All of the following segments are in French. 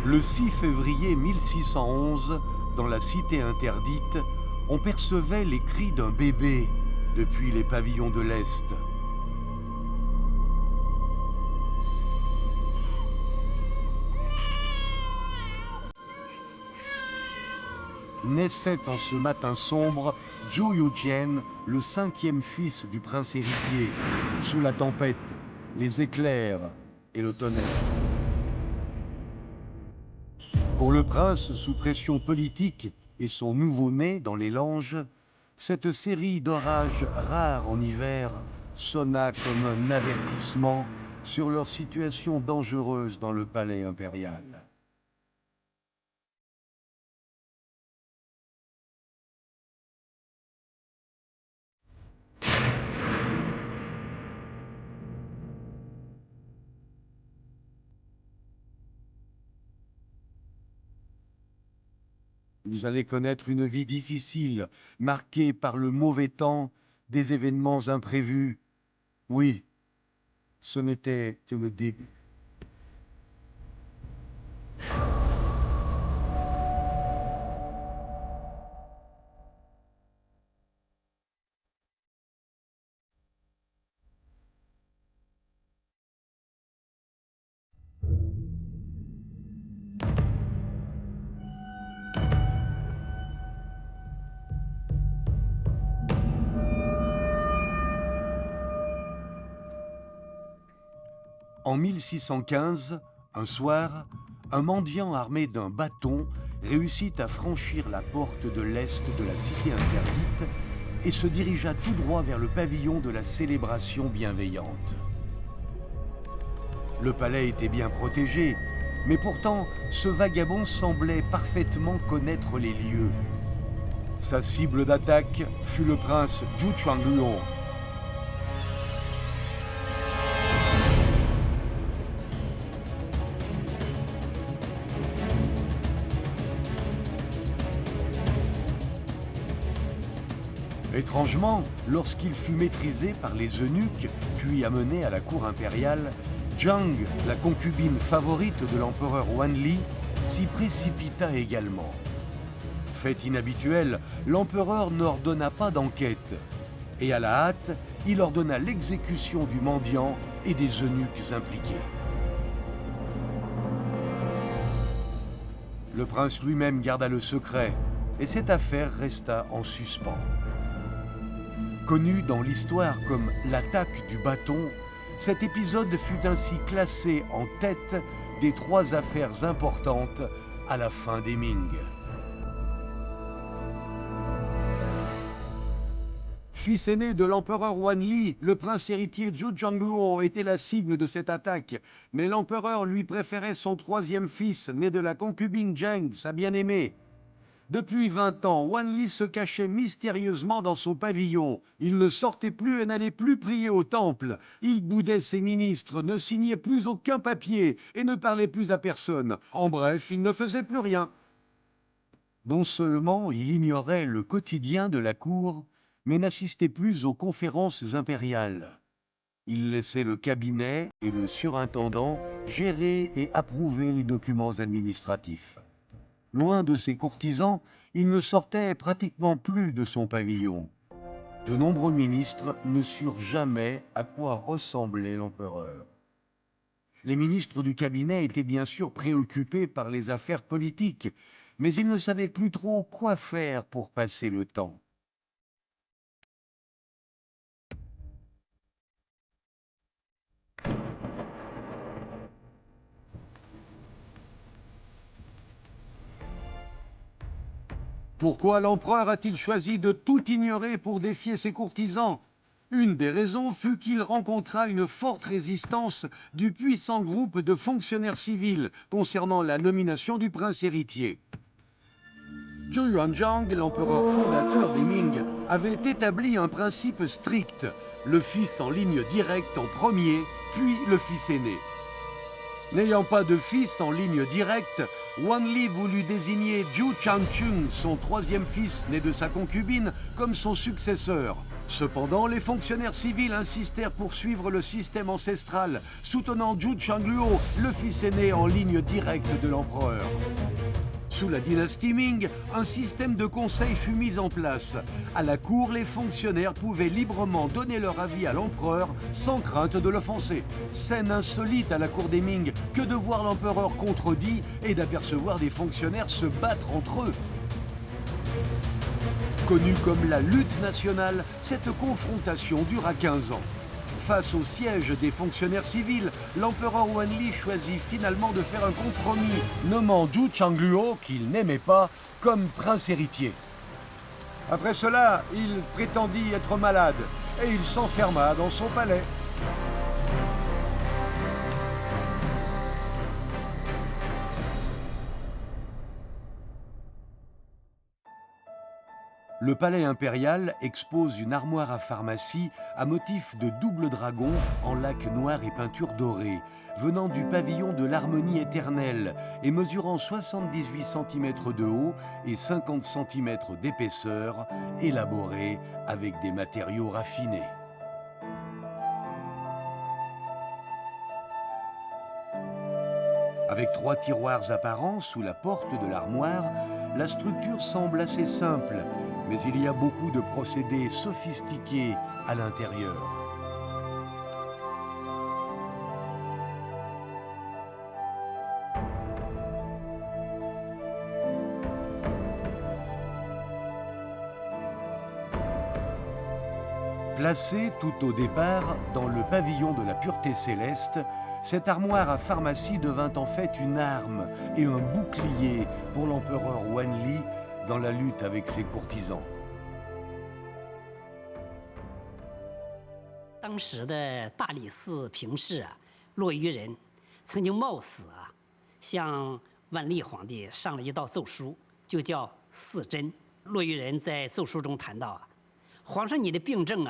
Le 6 février 1611, dans la cité interdite, on percevait les cris d'un bébé depuis les pavillons de l'Est. Naissait en ce matin sombre Zhou Yujian, le 5e fils du prince héritier, sous la tempête, les éclairs et le tonnerre. Pour le prince sous pression politique et son nouveau-né dans les langes, cette série d'orages rares en hiver sonna comme un avertissement sur leur situation dangereuse dans le palais impérial. Vous allez connaître une vie difficile, marquée par le mauvais temps, des événements imprévus. Oui, ce n'était que le début. En 1615, un soir, un mendiant armé d'un bâton réussit à franchir la porte de l'est de la cité interdite et se dirigea tout droit vers le pavillon de la célébration bienveillante. Le palais était bien protégé, mais pourtant, ce vagabond semblait parfaitement connaître les lieux. Sa cible d'attaque fut le prince Zhu Chuangluo. Étrangement, lorsqu'il fut maîtrisé par les eunuques, puis amené à la cour impériale, Zhang, la concubine favorite de l'empereur Wanli, s'y précipita également. Fait inhabituel, l'empereur n'ordonna pas d'enquête, et à la hâte, il ordonna l'exécution du mendiant et des eunuques impliqués. Le prince lui-même garda le secret, et cette affaire resta en suspens. Connu dans l'histoire comme l'attaque du bâton, cet épisode fut ainsi classé en tête des 3 affaires importantes à la fin des Ming. Fils aîné de l'empereur Wanli, le prince héritier Zhu Zhangluo était la cible de cette attaque, mais l'empereur lui préférait son 3e fils, né de la concubine Zheng, sa bien-aimée. Depuis 20 ans, Wanli se cachait mystérieusement dans son pavillon. Il ne sortait plus et n'allait plus prier au temple. Il boudait ses ministres, ne signait plus aucun papier et ne parlait plus à personne. En bref, il ne faisait plus rien. Non seulement il ignorait le quotidien de la cour, mais n'assistait plus aux conférences impériales. Il laissait le cabinet et le surintendant gérer et approuver les documents administratifs. Loin de ses courtisans, il ne sortait pratiquement plus de son pavillon. De nombreux ministres ne surent jamais à quoi ressemblait l'empereur. Les ministres du cabinet étaient bien sûr préoccupés par les affaires politiques, mais ils ne savaient plus trop quoi faire pour passer le temps. Pourquoi l'empereur a-t-il choisi de tout ignorer pour défier ses courtisans? Une des raisons fut qu'il rencontra une forte résistance du puissant groupe de fonctionnaires civils concernant la nomination du prince héritier. Zhu Yuanzhang, l'empereur fondateur des Ming, avait établi un principe strict, le fils en ligne directe en premier, puis le fils aîné. N'ayant pas de fils en ligne directe, Wanli voulut désigner Zhu Changchun, son 3e fils né de sa concubine, comme son successeur. Cependant, les fonctionnaires civils insistèrent pour suivre le système ancestral, soutenant Zhu Changluo, le fils aîné en ligne directe de l'empereur. Sous la dynastie Ming, un système de conseil fut mis en place. À la cour, les fonctionnaires pouvaient librement donner leur avis à l'empereur sans crainte de l'offenser. Scène insolite à la cour des Ming que de voir l'empereur contredit et d'apercevoir des fonctionnaires se battre entre eux. Connue comme la lutte nationale, cette confrontation dura 15 ans. Face au siège des fonctionnaires civils, l'empereur Wanli choisit finalement de faire un compromis, nommant Zhu Changluo, qu'il n'aimait pas, comme prince héritier. Après cela, il prétendit être malade et il s'enferma dans son palais. Le palais impérial expose une armoire à pharmacie à motif de double dragon en laque noir et peinture dorée, venant du pavillon de l'harmonie éternelle et mesurant 78 cm de haut et 50 cm d'épaisseur, élaboré avec des matériaux raffinés. Avec 3 tiroirs apparents sous la porte de l'armoire, la structure semble assez simple, mais il y a beaucoup de procédés sophistiqués à l'intérieur. Placée tout au départ dans le pavillon de la pureté céleste, cette armoire à pharmacie devint en fait une arme et un bouclier pour l'empereur Wanli dans la lutte avec ses courtisans. 当时的大理寺平氏骆于人曾经冒死向万历皇帝上了一道奏书，就叫四真。骆于人在奏书中谈到皇上你的病症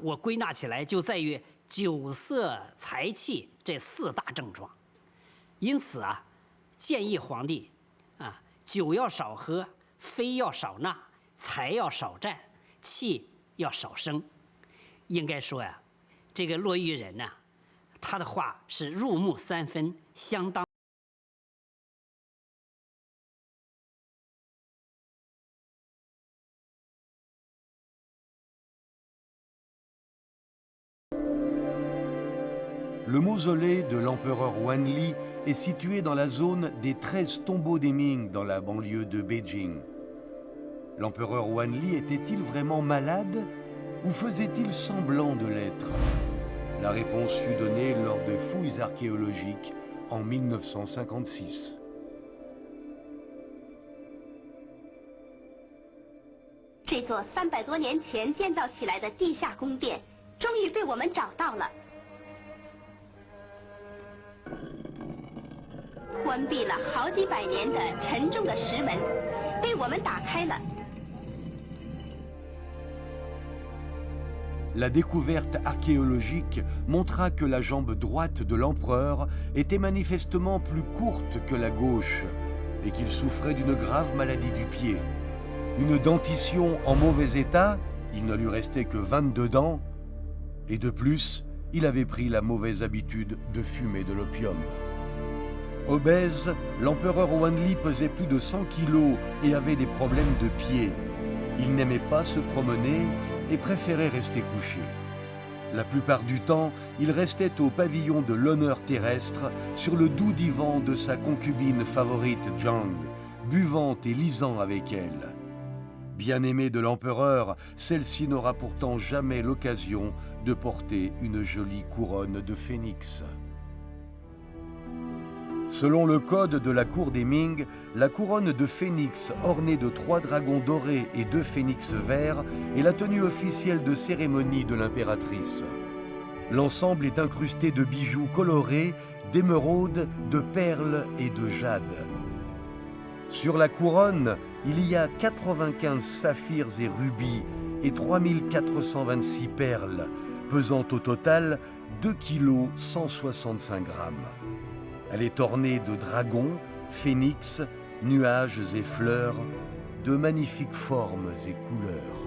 我归纳起来就在于酒色财气这4大症状，因此建议皇帝酒要少喝，非要少纳，财要少占，气要少生。应该说这个骆于人他的话是入木3分，相当。Le mausolée de l'empereur Wanli est situé dans la zone des 13 tombeaux des Ming dans la banlieue de Beijing. L'empereur Wanli était-il vraiment malade ou faisait-il semblant de l'être? La réponse fut donnée lors de fouilles archéologiques en 1956. 这座300多年前建造起来的地下宫殿，终于被我们找到了。关闭了好几百年的沉重的石门，被我们打开了。 La découverte archéologique montra que la jambe droite de l'empereur était manifestement plus courte que la gauche et qu'il souffrait d'une grave maladie du pied. Une dentition en mauvais état, il ne lui restait que 22 dents, et de plus, il avait pris la mauvaise habitude de fumer de l'opium. Obèse, l'empereur Wanli pesait plus de 100 kilos et avait des problèmes de pied. Il n'aimait pas se promener et préférait rester couché. La plupart du temps, il restait au pavillon de l'honneur terrestre sur le doux divan de sa concubine favorite Zhang, buvant et lisant avec elle. Bien-aimée de l'empereur, celle-ci n'aura pourtant jamais l'occasion de porter une jolie couronne de phénix. Selon le code de la cour des Ming, la couronne de phénix ornée de 3 dragons dorés et 2 phénix verts est la tenue officielle de cérémonie de l'impératrice. L'ensemble est incrusté de bijoux colorés, d'émeraudes, de perles et de jade. Sur la couronne, il y a 95 saphirs et rubis et 3426 perles, pesant au total 2 kg 165 grammes. Elle est ornée de dragons, phénix, nuages et fleurs, de magnifiques formes et couleurs.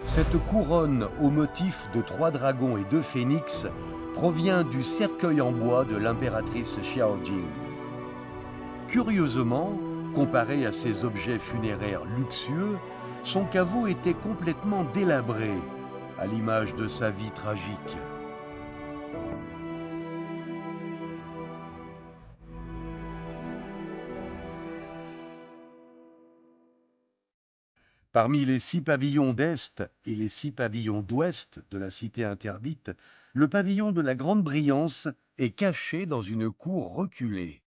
Cette couronne au motif de 3 dragons et 2 phénix provient du cercueil en bois de l'impératrice Xiaojing. Curieusement, comparé à ces objets funéraires luxueux, son caveau était complètement délabré, à l'image de sa vie tragique. Parmi les 6 pavillons d'Est et les 6 pavillons d'Ouest de la cité interdite, le pavillon de la Grande Brillance est caché dans une cour reculée.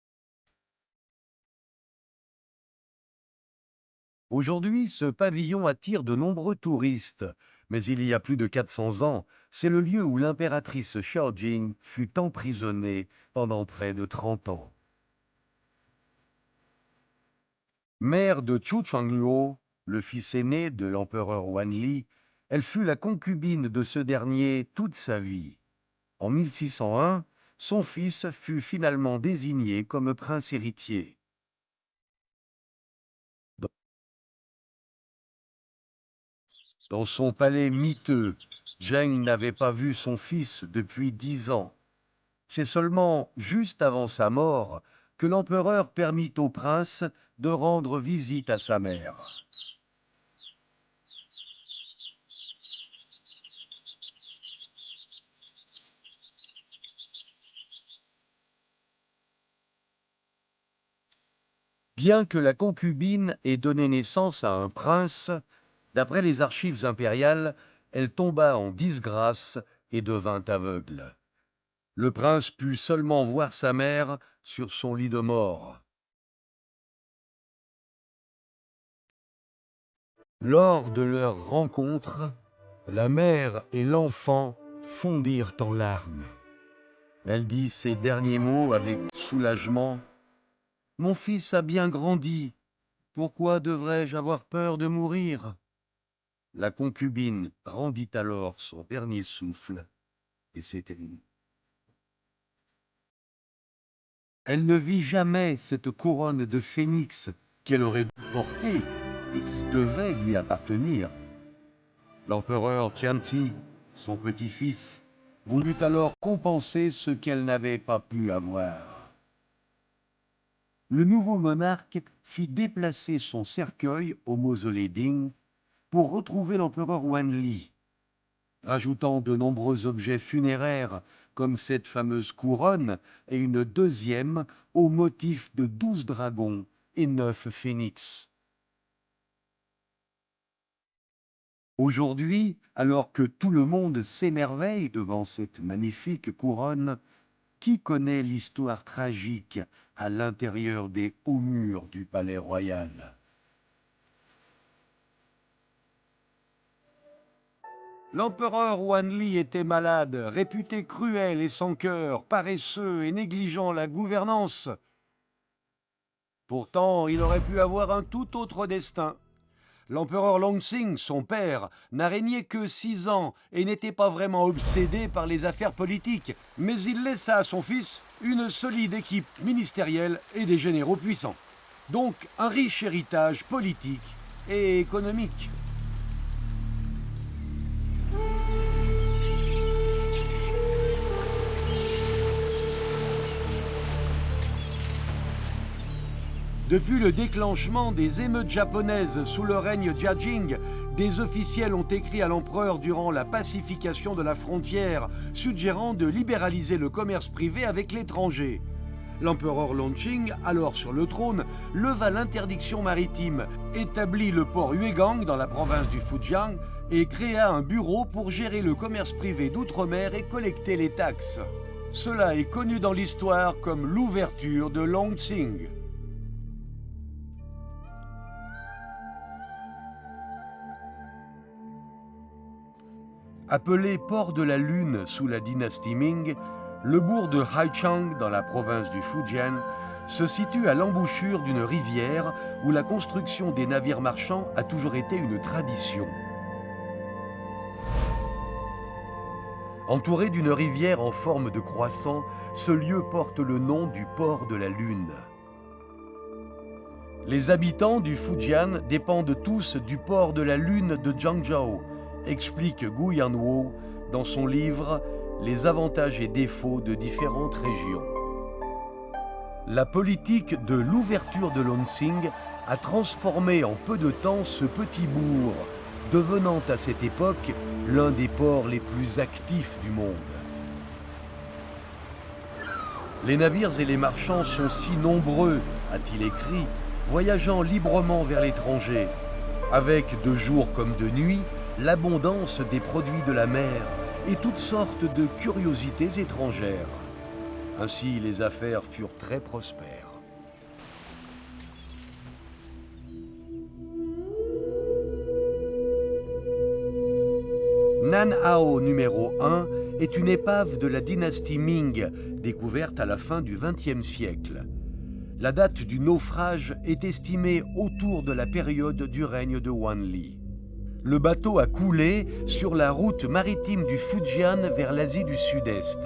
Aujourd'hui, ce pavillon attire de nombreux touristes, mais il y a plus de 400 ans, c'est le lieu où l'impératrice Xiaojing fut emprisonnée pendant près de 30 ans. Mère de Zhu Changluo, le fils aîné de l'empereur Wanli, elle fut la concubine de ce dernier toute sa vie. En 1601, son fils fut finalement désigné comme prince héritier. Dans son palais miteux, Zheng n'avait pas vu son fils depuis 10 ans. C'est seulement juste avant sa mort que l'empereur permit au prince de rendre visite à sa mère. Bien que la concubine ait donné naissance à un prince, d'après les archives impériales, elle tomba en disgrâce et devint aveugle. Le prince put seulement voir sa mère sur son lit de mort. Lors de leur rencontre, la mère et l'enfant fondirent en larmes. Elle dit ces derniers mots avec soulagement. « Mon fils a bien grandi. Pourquoi devrais-je avoir peur de mourir ?» La concubine rendit alors son dernier souffle et s'éteignit. Elle ne vit jamais cette couronne de phénix qu'elle aurait dû porter et qui devait lui appartenir. L'empereur Tianti, son petit-fils, voulut alors compenser ce qu'elle n'avait pas pu avoir. Le nouveau monarque fit déplacer son cercueil au mausolée Ding pour retrouver l'empereur Wanli, rajoutant de nombreux objets funéraires comme cette fameuse couronne et une deuxième au motif de 12 dragons et 9 phénix. Aujourd'hui, alors que tout le monde s'émerveille devant cette magnifique couronne, qui connaît l'histoire tragique à l'intérieur des hauts murs du palais royal? L'empereur Wanli était malade, réputé cruel et sans cœur, paresseux et négligeant la gouvernance. Pourtant, il aurait pu avoir un tout autre destin. L'empereur Longxing, son père, n'a régné que 6 ans et n'était pas vraiment obsédé par les affaires politiques, mais il laissa à son fils une solide équipe ministérielle et des généraux puissants. Donc un riche héritage politique et économique. Depuis le déclenchement des émeutes japonaises sous le règne Jiajing, des officiels ont écrit à l'empereur durant la pacification de la frontière, suggérant de libéraliser le commerce privé avec l'étranger. L'empereur Longqing, alors sur le trône, leva l'interdiction maritime, établit le port Huegang dans la province du Fujian et créa un bureau pour gérer le commerce privé d'outre-mer et collecter les taxes. Cela est connu dans l'histoire comme l'ouverture de Longqing. Appelé Port de la Lune sous la dynastie Ming, le bourg de Haichang, dans la province du Fujian, se situe à l'embouchure d'une rivière où la construction des navires marchands a toujours été une tradition. Entouré d'une rivière en forme de croissant, ce lieu porte le nom du Port de la Lune. Les habitants du Fujian dépendent tous du Port de la Lune de Zhangzhou, explique Gu Yanwo dans son livre « Les avantages et défauts de différentes régions ». La politique de l'ouverture de Lonsing a transformé en peu de temps ce petit bourg, devenant à cette époque l'un des ports les plus actifs du monde. Les navires et les marchands sont si nombreux, a-t-il écrit, voyageant librement vers l'étranger, avec de jour comme de nuit l'abondance des produits de la mer et toutes sortes de curiosités étrangères. Ainsi, les affaires furent très prospères. Nan Hao numéro 1 est une épave de la dynastie Ming, découverte à la fin du XXe siècle. La date du naufrage est estimée autour de la période du règne de Wanli. Le bateau a coulé sur la route maritime du Fujian vers l'Asie du Sud-Est.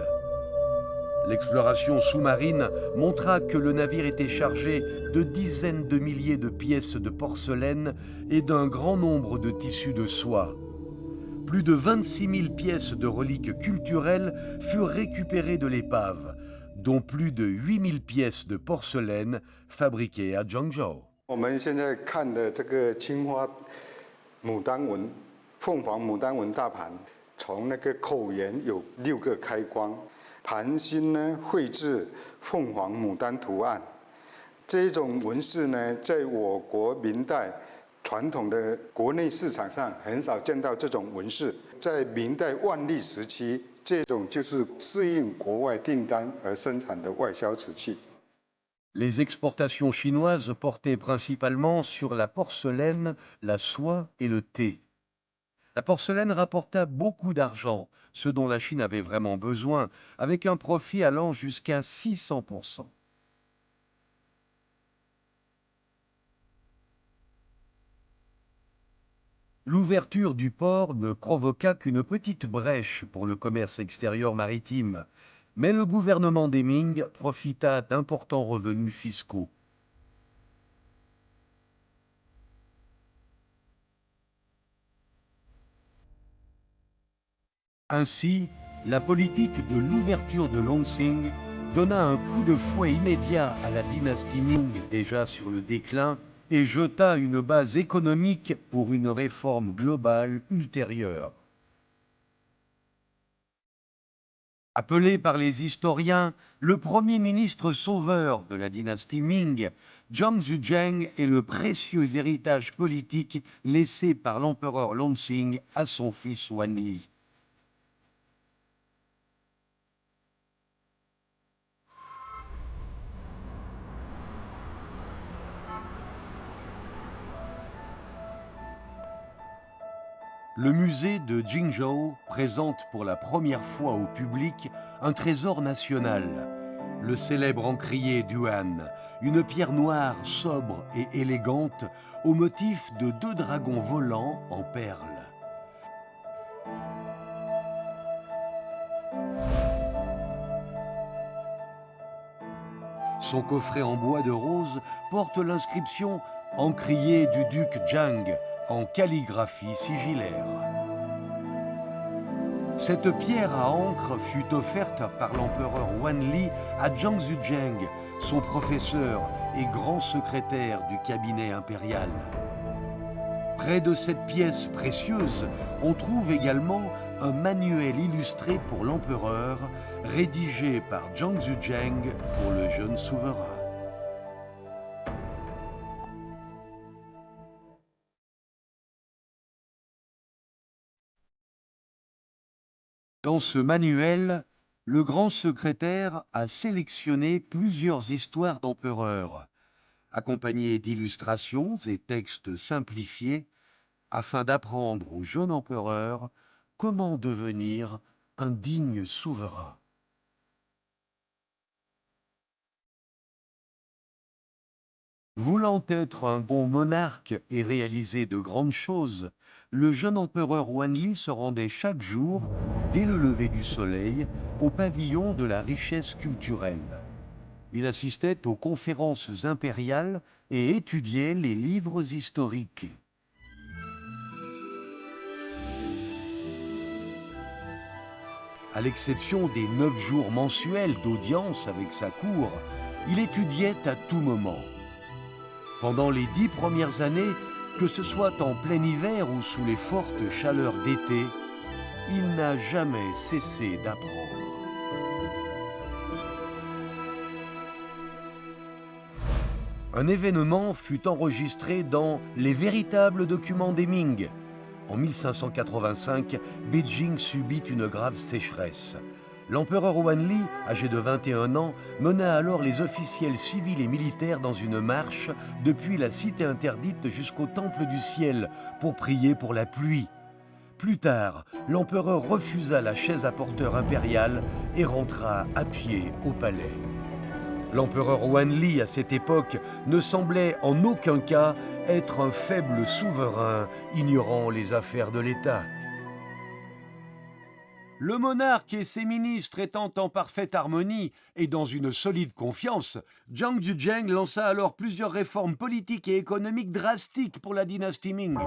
L'exploration sous-marine montra que le navire était chargé de dizaines de milliers de pièces de porcelaine et d'un grand nombre de tissus de soie. Plus de 26 000 pièces de reliques culturelles furent récupérées de l'épave, dont plus de 8 000 pièces de porcelaine fabriquées à Zhengzhou. 我们现在看的这个青花牡丹纹、凤凰牡丹纹大盘，从那个口沿有6个开光，盘心呢绘制凤凰牡丹图案。这种纹饰呢，在我国明代传统的国内市场上很少见到这种纹饰。在明代万历时期，这种就是适应国外订单而生产的外销瓷器。 Les exportations chinoises portaient principalement sur la porcelaine, la soie et le thé. La porcelaine rapporta beaucoup d'argent, ce dont la Chine avait vraiment besoin, avec un profit allant jusqu'à 600%. L'ouverture du port ne provoqua qu'une petite brèche pour le commerce extérieur maritime, mais le gouvernement des Ming profita d'importants revenus fiscaux. Ainsi, la politique de l'ouverture de Lonsing donna un coup de fouet immédiat à la dynastie Ming déjà sur le déclin et jeta une base économique pour une réforme globale ultérieure. Appelé par les historiens le premier ministre sauveur de la dynastie Ming, Zhang Zhuzheng est le précieux héritage politique laissé par l'empereur Lonsing à son fils Wanli. Le musée de Jingzhou présente pour la première fois au public un trésor national, le célèbre encrier d'Yuan, une pierre noire sobre et élégante au motif de 2 dragons volants en perles. Son coffret en bois de rose porte l'inscription « Encrier du duc Zhang » en calligraphie sigillaire. Cette pierre à encre fut offerte par l'empereur Wanli à Zhang Zhuzheng, son professeur et grand secrétaire du cabinet impérial. Près de cette pièce précieuse, on trouve également un manuel illustré pour l'empereur, rédigé par Zhang Zhuzheng pour le jeune souverain. Dans ce manuel, le grand secrétaire a sélectionné plusieurs histoires d'empereurs, accompagnées d'illustrations et textes simplifiés, afin d'apprendre au jeune empereur comment devenir un digne souverain. Voulant être un bon monarque et réaliser de grandes choses, le jeune empereur Wanli se rendait chaque jour, dès le lever du soleil, au pavillon de la richesse culturelle. Il assistait aux conférences impériales et étudiait les livres historiques. À l'exception des 9 jours mensuels d'audience avec sa cour, il étudiait à tout moment. Pendant les 10 premières années, que ce soit en plein hiver ou sous les fortes chaleurs d'été, il n'a jamais cessé d'apprendre. Un événement fut enregistré dans les véritables documents des Ming. En 1585, Beijing subit une grave sécheresse. L'empereur Wanli, âgé de 21 ans, mena alors les officiels civils et militaires dans une marche depuis la cité interdite jusqu'au Temple du Ciel pour prier pour la pluie. Plus tard, l'empereur refusa la chaise à porteur impériale et rentra à pied au palais. L'empereur Wanli, à cette époque, ne semblait en aucun cas être un faible souverain ignorant les affaires de l'État. Le monarque et ses ministres étant en parfaite harmonie et dans une solide confiance, Zhang Zhuzheng lança alors plusieurs réformes politiques et économiques drastiques pour la dynastie Ming.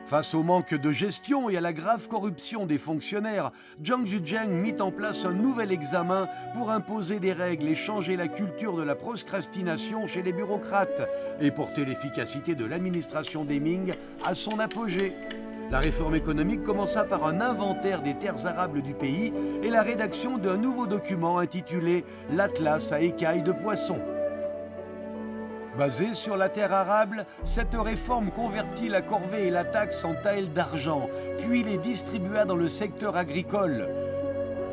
Face au manque de gestion et à la grave corruption des fonctionnaires, Zhang Zhuzheng mit en place un nouvel examen pour imposer des règles et changer la culture de la procrastination chez les bureaucrates et porter l'efficacité de l'administration des Ming à son apogée. La réforme économique commença par un inventaire des terres arables du pays et la rédaction d'un nouveau document intitulé « L'Atlas à écailles de poissons ». Basée sur la terre arable, cette réforme convertit la corvée et la taxe en taels d'argent, puis les distribua dans le secteur agricole.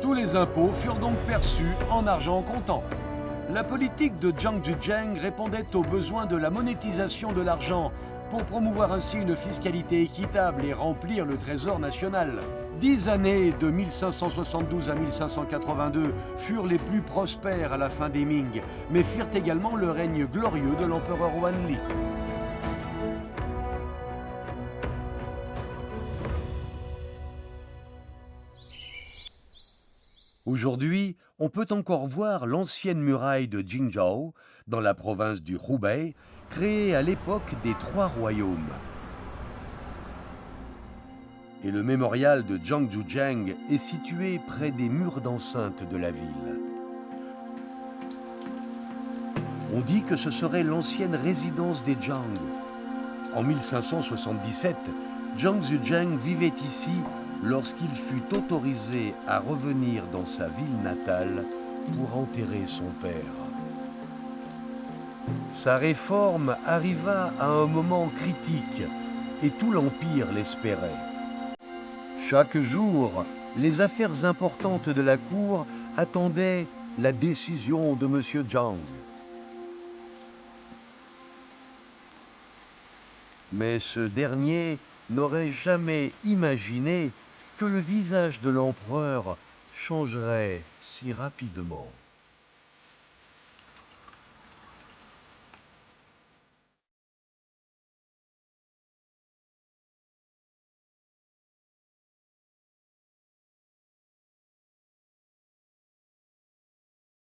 Tous les impôts furent donc perçus en argent comptant. La politique de Zhang Zhuzheng répondait aux besoins de la monétisation de l'argent pour promouvoir ainsi une fiscalité équitable et remplir le trésor national. 10 années de 1572 à 1582 furent les plus prospères à la fin des Ming, mais firent également le règne glorieux de l'empereur Wanli. Aujourd'hui, on peut encore voir l'ancienne muraille de Jingzhou, dans la province du Hubei, créée à l'époque des 3 royaumes. Et le mémorial de Zhang Zhuzheng est situé près des murs d'enceinte de la ville. On dit que ce serait l'ancienne résidence des Zhang. En 1577, Zhang Zhuzheng vivait ici lorsqu'il fut autorisé à revenir dans sa ville natale pour enterrer son père. Sa réforme arriva à un moment critique et tout l'Empire l'espérait. Chaque jour, les affaires importantes de la cour attendaient la décision de M. Zhang. Mais ce dernier n'aurait jamais imaginé que le visage de l'empereur changerait si rapidement.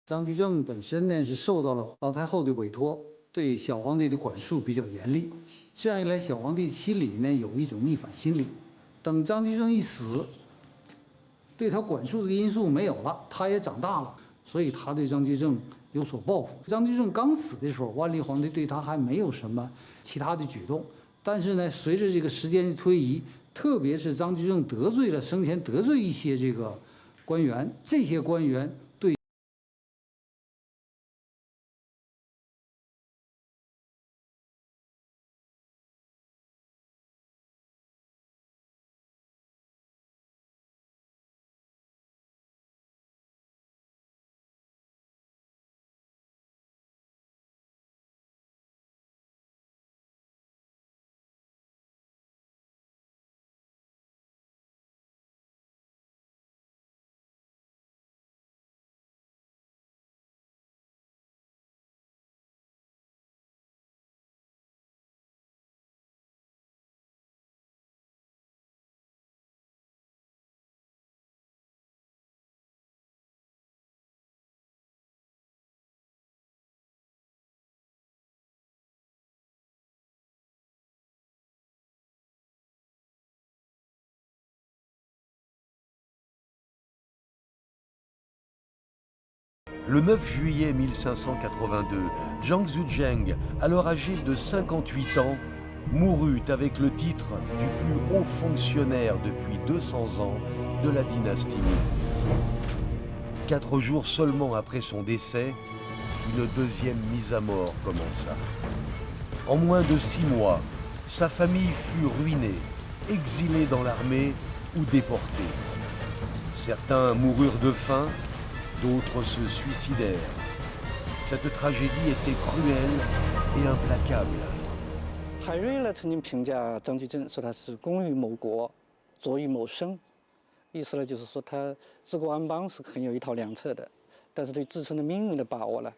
张居正本身呢是受到了老太后的委托，对小皇帝的管束比较严厉。这样一来，小皇帝心里呢有一种逆反心理。等张居正一死，对他管束的因素没有了，他也长大了，所以他对张居正有所报复。张居正刚死的时候，万历皇帝对他还没有什么其他的举动，但是呢，随着这个时间的推移，特别是张居正生前得罪一些这个官员，这些官员。Le 9 juillet 1582, Zhang Zhuzheng, alors âgé de 58 ans, mourut avec le titre du plus haut fonctionnaire depuis 200 ans de la dynastie Ming. 4 jours seulement après son décès, une deuxième mise à mort commença. En moins de 6 mois, sa famille fut ruinée, exilée dans l'armée ou déportée. Certains moururent de faim, d'autres se suicidèrent. Cette tragédie était cruelle et implacable. 海瑞呢曾经评价张居正说他是功于某国，拙于某生，意思呢就是说他治国安邦是很有一套良策的，但是对自身的命运的把握呢，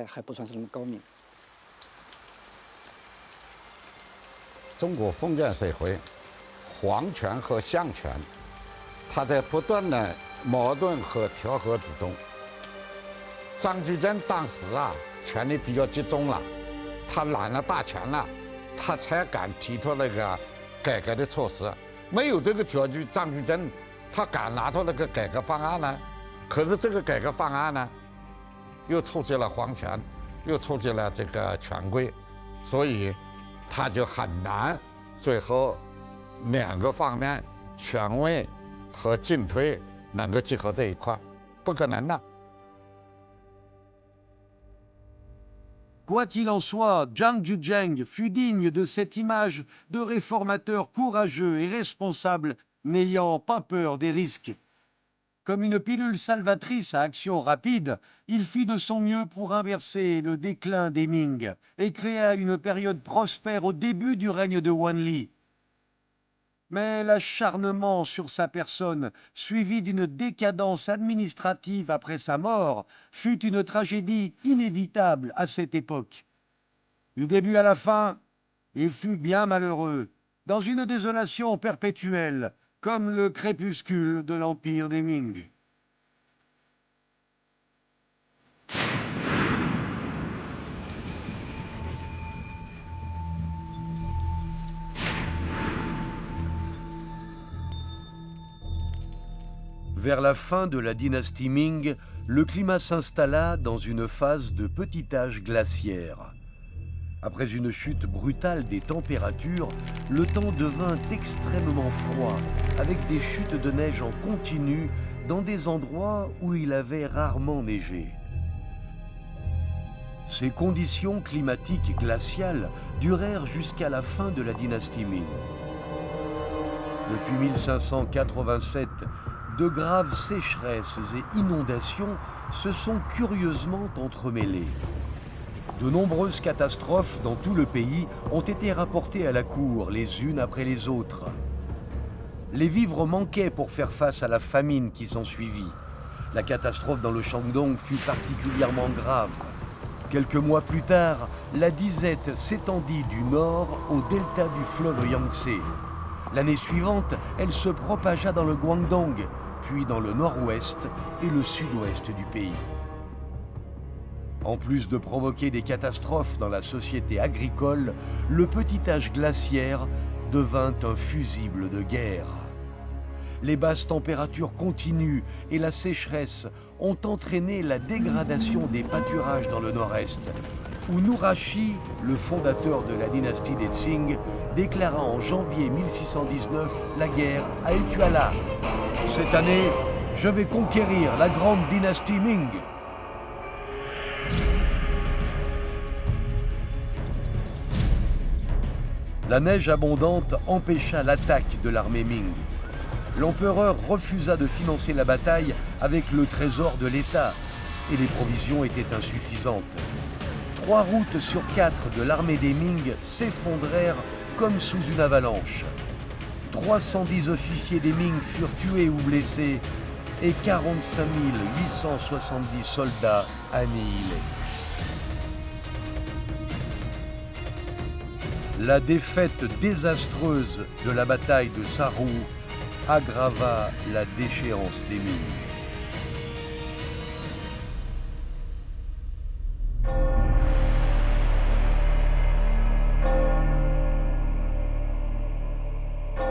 还不算是那么高明。中国封建社会，皇权和相权，它在不断的矛盾和调和之中。张居正当时权力比较集中了，他揽了大权了，他才敢提出那个改革的措施。没有这个条件，张居正他敢拿出那个改革方案呢？可是这个改革方案呢，又触及了皇权，又触及了这个权贵，所以他就很难最后2个方面，权威和进退能够结合在一块，不可能的。 Quoi qu'il en soit, Zhang Zhuzheng fut digne de cette image de réformateur courageux et responsable, n'ayant pas peur des risques. Comme une pilule salvatrice à action rapide, il fit de son mieux pour inverser le déclin des Ming et créa une période prospère au début du règne de Wanli. Mais l'acharnement sur sa personne, suivi d'une décadence administrative après sa mort, fut une tragédie inévitable à cette époque. Du début à la fin, il fut bien malheureux, dans une désolation perpétuelle, comme le crépuscule de l'empire des Ming. Vers la fin de la dynastie Ming, le climat s'installa dans une phase de petit âge glaciaire. Après une chute brutale des températures, le temps devint extrêmement froid, avec des chutes de neige en continu dans des endroits où il avait rarement neigé. Ces conditions climatiques glaciales durèrent jusqu'à la fin de la dynastie Ming. Depuis 1587, de graves sécheresses et inondations se sont curieusement entremêlées. De nombreuses catastrophes dans tout le pays ont été rapportées à la cour, les unes après les autres. Les vivres manquaient pour faire face à la famine qui s'ensuivit. La catastrophe dans le Shandong fut particulièrement grave. Quelques mois plus tard, la disette s'étendit du nord au delta du fleuve Yangtze. L'année suivante, elle se propagea dans le Guangdong, puis dans le nord-ouest et le sud-ouest du pays. En plus de provoquer des catastrophes dans la société agricole, le petit âge glaciaire devint un fusible de guerre. Les basses températures continues et la sécheresse ont entraîné la dégradation des pâturages dans le nord-est, où Nurashi, le fondateur de la dynastie des Qing, déclara en janvier 1619 la guerre à Etuala. Cette année, je vais conquérir la grande dynastie Ming. La neige abondante empêcha l'attaque de l'armée Ming. L'empereur refusa de financer la bataille avec le trésor de l'État et les provisions étaient insuffisantes. 3 routes sur 4 de l'armée des Ming s'effondrèrent comme sous une avalanche. 310 officiers des Ming furent tués ou blessés et 45 870 soldats annihilés. La défaite désastreuse de la bataille de Sarou aggrava la déchéance des Ming.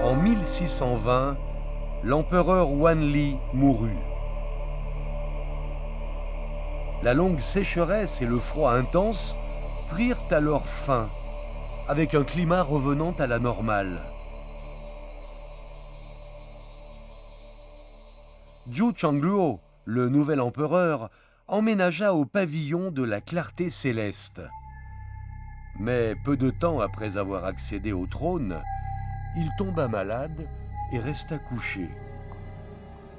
En 1620, l'empereur Wanli mourut. La longue sécheresse et le froid intense prirent alors fin, avec un climat revenant à la normale. Zhou Changluo, le nouvel empereur, emménagea au pavillon de la clarté céleste. Mais peu de temps après avoir accédé au trône, il tomba malade et resta couché.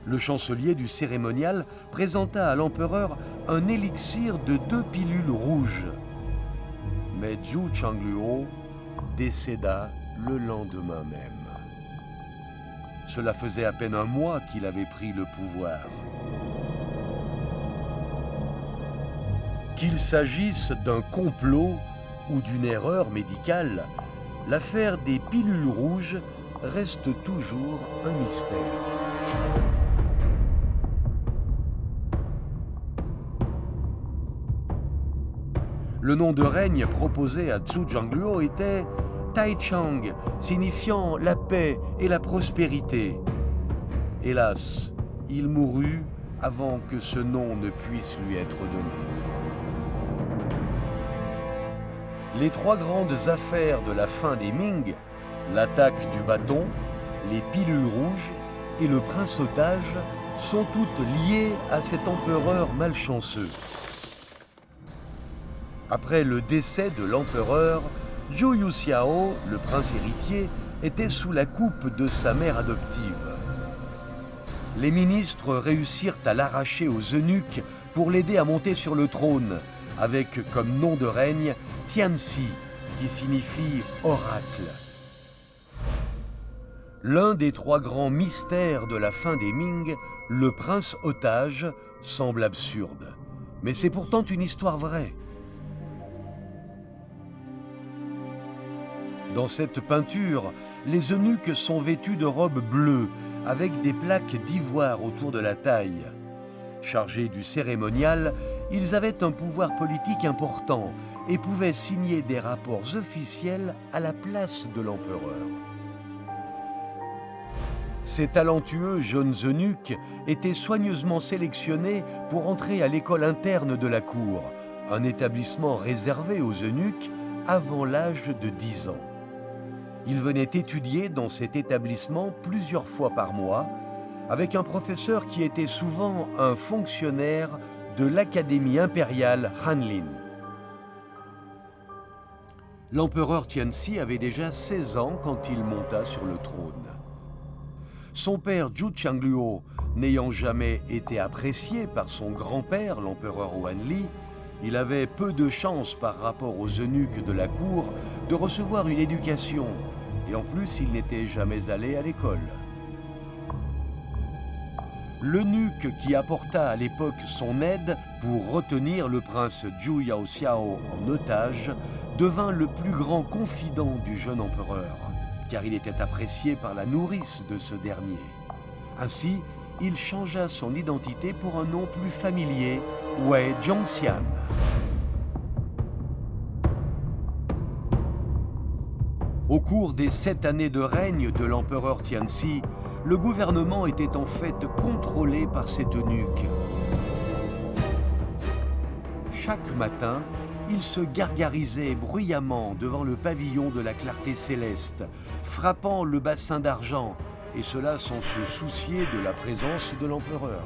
Le chancelier du cérémonial présenta à l'empereur un élixir de 2 pilules rouges. Mais Zhou Changluo décéda le lendemain même. Cela faisait à peine un mois qu'il avait pris le pouvoir. Qu'il s'agisse d'un complot ou d'une erreur médicale, l'affaire des pilules rouges reste toujours un mystère. Le nom de règne proposé à Zhou Changluo était Taichang, signifiant la paix et la prospérité. Hélas, il mourut avant que ce nom ne puisse lui être donné. Les 3 grandes affaires de la fin des Ming, l'attaque du bâton, les pilules rouges et le prince otage, sont toutes liées à cet empereur malchanceux. Après le décès de l'empereur, Zhou Yuxiao, le prince héritier, était sous la coupe de sa mère adoptive. Les ministres réussirent à l'arracher aux eunuques pour l'aider à monter sur le trône, avec comme nom de règne Tianxi, qui signifie oracle. L'un des 3 grands mystères de la fin des Ming, le prince otage, semble absurde. Mais c'est pourtant une histoire vraie. Dans cette peinture, les eunuques sont vêtus de robes bleues, avec des plaques d'ivoire autour de la taille. Chargés du cérémonial, ils avaient un pouvoir politique important et pouvaient signer des rapports officiels à la place de l'empereur. Ces talentueux jeunes eunuques étaient soigneusement sélectionnés pour entrer à l'école interne de la cour, un établissement réservé aux eunuques avant l'âge de 10 ans. Ils venaient étudier dans cet établissement plusieurs fois par mois, avec un professeur qui était souvent un fonctionnaire de l'Académie impériale Hanlin. L'empereur Tianxi avait déjà 16 ans quand il monta sur le trône. Son père Zhou Changluo, n'ayant jamais été apprécié par son grand-père, l'empereur Wanli, il avait peu de chance par rapport aux eunuques de la cour de recevoir une éducation, et en plus il n'était jamais allé à l'école. L'eunuque qui apporta à l'époque son aide pour retenir le prince Zhu Yaoxiao en otage devint le plus grand confident du jeune empereur, car il était apprécié par la nourrice de ce dernier. Ainsi, il changea son identité pour un nom plus familier, Wei Zhongxian. Au cours des 7 années de règne de l'empereur Tianxi, le gouvernement était en fait contrôlé par cet eunuque. Chaque matin, il se gargarisait bruyamment devant le pavillon de la clarté céleste, frappant le bassin d'argent, et cela sans se soucier de la présence de l'empereur.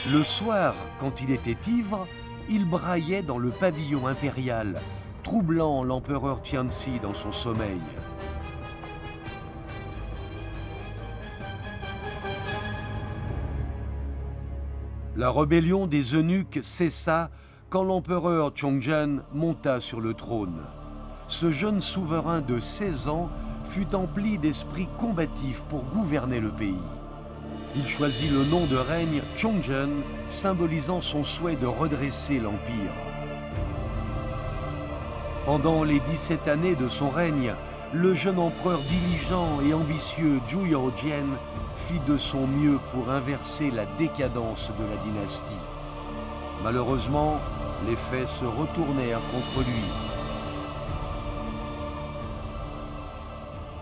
Le soir, quand il était ivre, il braillait dans le pavillon impérial, troublant l'empereur Tianxi dans son sommeil. La rébellion des eunuques cessa quand l'empereur Chongzhen monta sur le trône. Ce jeune souverain de 16 ans fut empli d'esprit combatif pour gouverner le pays. Il choisit le nom de règne Chongzhen, symbolisant son souhait de redresser l'empire. Pendant les 17 années de son règne, le jeune empereur diligent et ambitieux Zhu Yaojian fit de son mieux pour inverser la décadence de la dynastie. Malheureusement, les faits se retournèrent contre lui.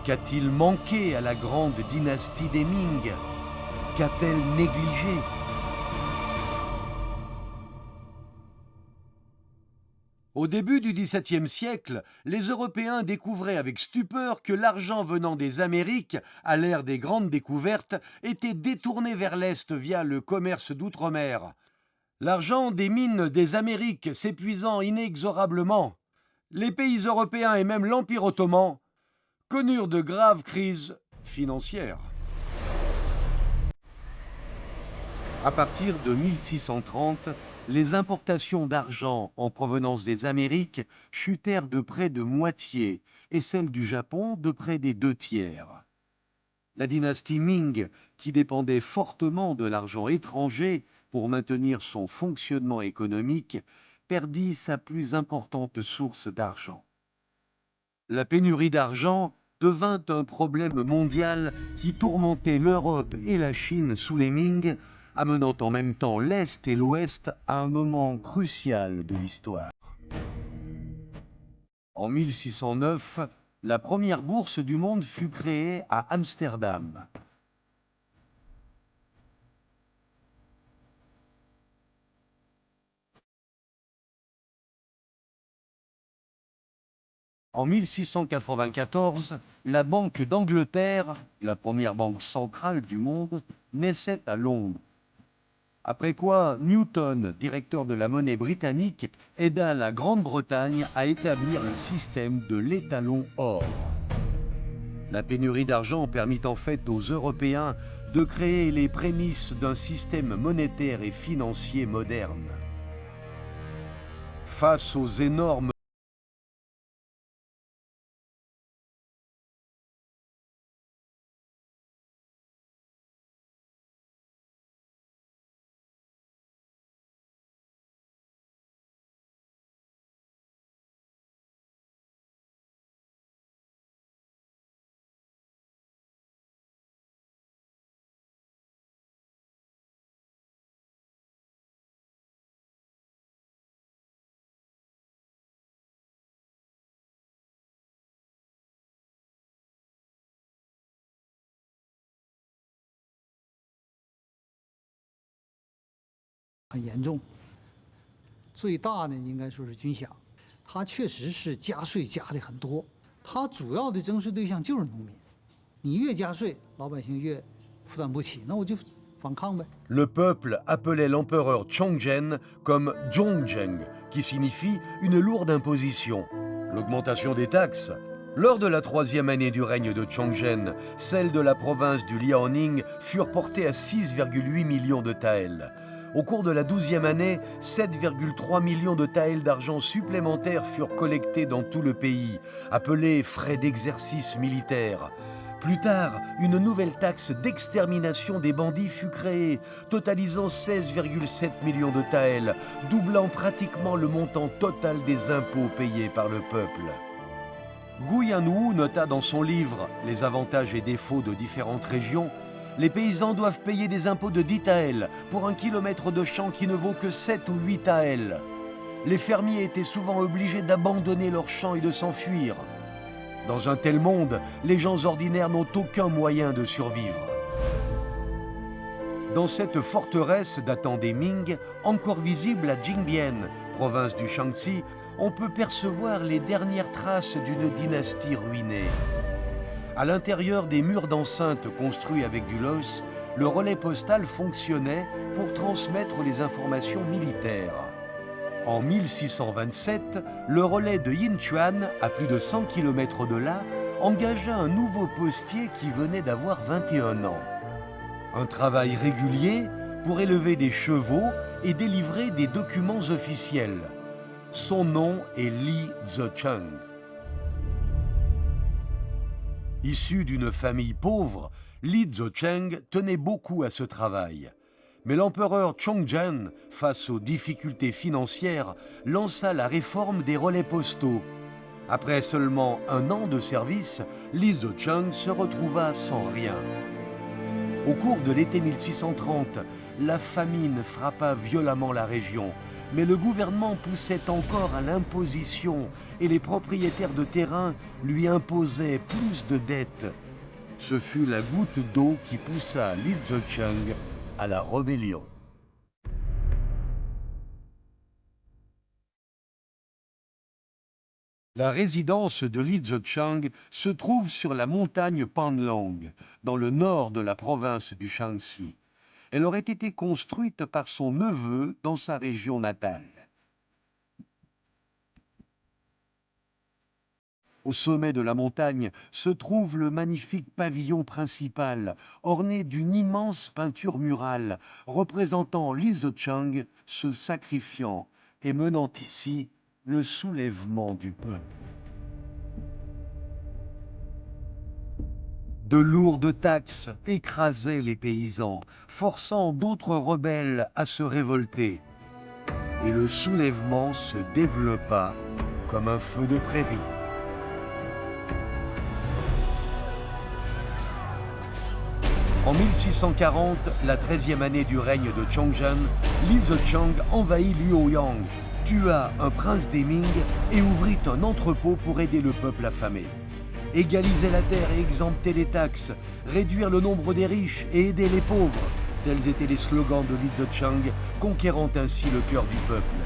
Qu'a-t-il manqué à la grande dynastie des Ming? Qu'a-t-elle négligé? Au début du XVIIe siècle, les Européens découvraient avec stupeur que l'argent venant des Amériques, à l'ère des grandes découvertes, était détourné vers l'Est via le commerce d'outre-mer. L'argent des mines des Amériques s'épuisant inexorablement, les pays européens et même l'Empire ottoman connurent de graves crises financières. À partir de 1630, les importations d'argent en provenance des Amériques chutèrent de près de moitié et celles du Japon de près des 2/3. La dynastie Ming, qui dépendait fortement de l'argent étranger pour maintenir son fonctionnement économique, perdit sa plus importante source d'argent. La pénurie d'argent devint un problème mondial qui tourmentait l'Europe et la Chine sous les Ming, amenant en même temps l'Est et l'Ouest à un moment crucial de l'histoire. En 1609, la première bourse du monde fut créée à Amsterdam. En 1694, la Banque d'Angleterre, la première banque centrale du monde, naissait à Londres. Après quoi, Newton, directeur de la monnaie britannique, aida la Grande-Bretagne à établir le système de l'étalon or. La pénurie d'argent permit en fait aux Européens de créer les prémices d'un système monétaire et financier moderne. Face aux énormes很严重。最大呢，应该说是军饷，它确实是加税加的很多。它主要的征税对象就是农民，你越加税，老百姓越负担不起，那我就反抗呗。Le peuple appelait l'empereur Chongzhen comme Zhongzheng, qui signifie une lourde imposition. L'augmentation des taxes. Lors de la troisième année du règne de Chongzhen, celles de la province du Liaoning furent portées à 6,8 millions de taels. Au cours de la 12e année, 7,3 millions de taels d'argent supplémentaires furent collectés dans tout le pays, appelés frais d'exercice militaire. Plus tard, une nouvelle taxe d'extermination des bandits fut créée, totalisant 16,7 millions de taels, doublant pratiquement le montant total des impôts payés par le peuple. Gu Yanwu nota dans son livre « Les avantages et défauts de différentes régions » les paysans doivent payer des impôts de 10 taels pour un kilomètre de champ qui ne vaut que 7 ou 8 taels. Les fermiers étaient souvent obligés d'abandonner leurs champs et de s'enfuir. Dans un tel monde, les gens ordinaires n'ont aucun moyen de survivre. Dans cette forteresse datant des Ming, encore visible à Jingbian, province du Shaanxi, on peut percevoir les dernières traces d'une dynastie ruinée. À l'intérieur des murs d'enceinte construits avec du loess, le relais postal fonctionnait pour transmettre les informations militaires. En 1627, le relais de Yinchuan, à plus de 100 km de là, engagea un nouveau postier qui venait d'avoir 21 ans. Un travail régulier pour élever des chevaux et délivrer des documents officiels. Son nom est Li Zecheng. Issu d'une famille pauvre, Li Zecheng tenait beaucoup à ce travail. Mais l'empereur Chongzhen, face aux difficultés financières, lança la réforme des relais postaux. Après seulement 1 an de service, Li Zecheng se retrouva sans rien. Au cours de l'été 1630, la famine frappa violemment la région, mais le gouvernement poussait encore à l'imposition et les propriétaires de terrain lui imposaient plus de dettes. Ce fut la goutte d'eau qui poussa Li Zecheng à la rébellion. La résidence de Li Zicheng se trouve sur la montagne Panlong, dans le nord de la province du Shanxi. Elle aurait été construite par son neveu dans sa région natale. Au sommet de la montagne se trouve le magnifique pavillon principal, orné d'une immense peinture murale représentant Li Zicheng se sacrifiant et menant ici le soulèvement du peuple. De lourdes taxes écrasaient les paysans, forçant d'autres rebelles à se révolter. Et le soulèvement se développa comme un feu de prairie. En 1640, la 13e année du règne de Chongzhen, Li Zicheng envahit Luoyang, tua un prince des Ming et ouvrit un entrepôt pour aider le peuple affamé. Égaliser la terre et exempter les taxes, réduire le nombre des riches et aider les pauvres, tels étaient les slogans de Li Zicheng, conquérant ainsi le cœur du peuple.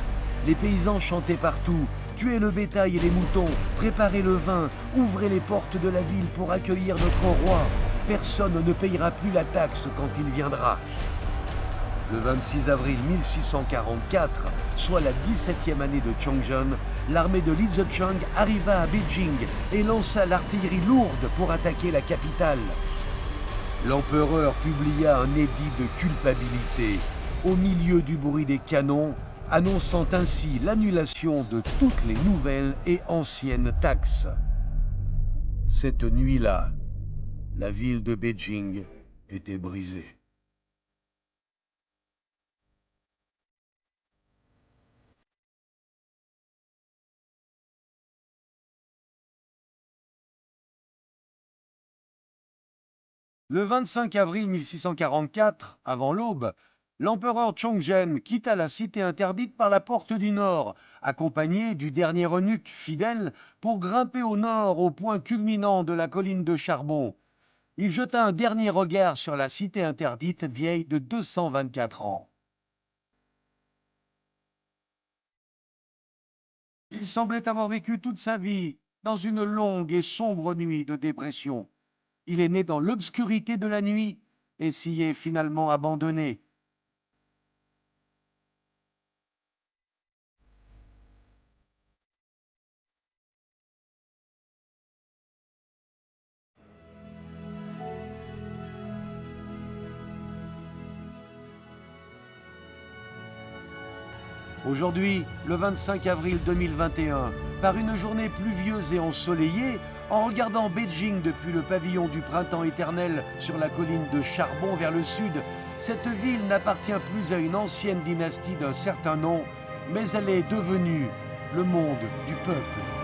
Les paysans chantaient partout: tuez le bétail et les moutons, préparez le vin, ouvrez les portes de la ville pour accueillir notre roi. Personne ne payera plus la taxe quand il viendra. Le 26 avril 1644, soit la 17e année de Chongzhen, l'armée de Li Zicheng arriva à Beijing et lança l'artillerie lourde pour attaquer la capitale. L'empereur publia un édit de culpabilité au milieu du bruit des canons, annonçant ainsi l'annulation de toutes les nouvelles et anciennes taxes. Cette nuit-là, la ville de Beijing était brisée. Le 25 avril 1644, avant l'aube, l'empereur Chongzhen quitta la cité interdite par la porte du nord, accompagné du dernier eunuque fidèle, pour grimper au nord au point culminant de la colline de charbon. Il jeta un dernier regard sur la cité interdite vieille de 224 ans. Il semblait avoir vécu toute sa vie dans une longue et sombre nuit de dépression. Il est né dans l'obscurité de la nuit et s'y est finalement abandonné. Aujourd'hui, le 25 avril 2021, par une journée pluvieuse et ensoleillée, en regardant Beijing depuis le pavillon du printemps éternel sur la colline de Charbon vers le sud, cette ville n'appartient plus à une ancienne dynastie d'un certain nom, mais elle est devenue le monde du peuple.